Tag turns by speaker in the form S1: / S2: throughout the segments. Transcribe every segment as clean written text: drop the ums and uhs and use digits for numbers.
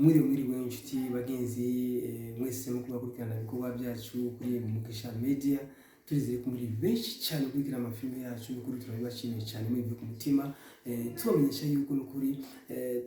S1: muri inshuti bagenzi mwese muko bakurikirana ibikorwa byacu kuri Mugisha Media, turizeye ko muri benshi cyane kurikira amafilme yacu n'ukuri turabibashimiye cyane muri ku mutima. Tubamenyesha yuko n'ukuri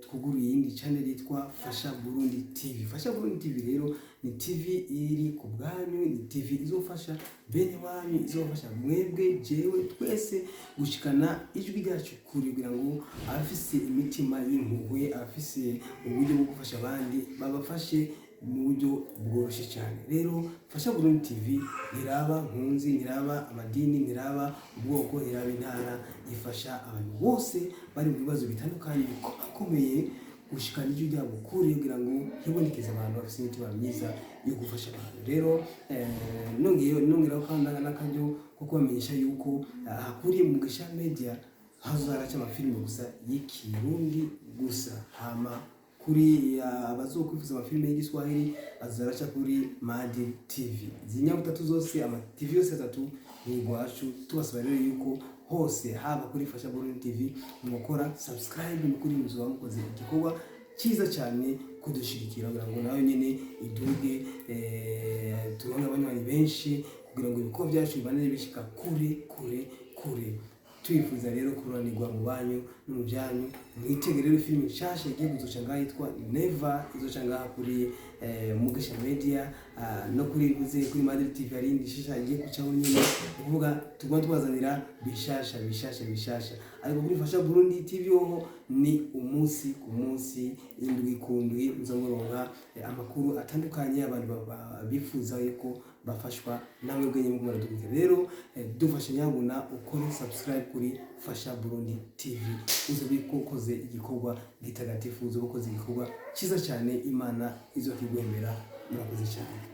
S1: twuguruye iyindi channel yitwa Fasha Burundi TV. Fasha Burundi TV rero ni TV iri ku bwanyu, ni TV izofasha bene wanyu, izofasha mwebwe jewe twese gushikana ijwi ryacu kuri kugira ngo abafise imitima y'impuhwe, abafise uburyo bwo gufasha abandi babafashe mu buryo bworoshye cyane. Rero Fasha Burundi TV ntiraba nkunzi, ntiraba amadini, ntiraba ubwoko, ntiraba intara, ifasha abantu bose bari mu bibazo bitandukanye bikomeye gushikana ijwi ryabo kuri kugira ngo hibonekeze abantu bafite imitima myiza yo gufasha abantu. Rero nongeraho kandi n'akaryo ko kubamenyesha yuko kuri Mugisha Media hazaraca amafilime gusa y'ikirundi gusa, hama kuri abazokwifuza amafilime y'igiswahili azaraca kuri Madi TV. Zinyabutatu zose ama TV yose atatu ni gwacu. Tubasaba rero yuko hose haba kuri Fasha Burundi TV mukora subscribe mukuri muzo mukoze igikorwa cyiza cyane kudushigikira kugira ngo nawe nyene iduge turonke abanywanyi benshi kugira ngo ibikorwa byacu bibanire bishika kure. Twifuza rero kuranirwa mu banyu no mu byanyu. Mwitege rero filime nshasha igiye kuzoca ngaha yitwa Never, izoca ngaha kuri Mugisha Media no kuri Madi TV. Ari indi shisha igiye kucaho nyine kuvuga tugwa tubazanira bishasha. Ariko kuri Fasha Burundi TV ho ni umunsi ku munsi, indwi ku ndwi muzoronka amakuru atandukanye abantu bifuza yuko bafashwa namwe bwenye mu kubaradukira. Rero dufashe nyabuna ukore subscribe kuri Fasha Burundi TV, uzobikoze igikorwa gitagatifu, uzobokoze igikorwa cyiza cyane. Imana izokigwemera. Murakoze cyane.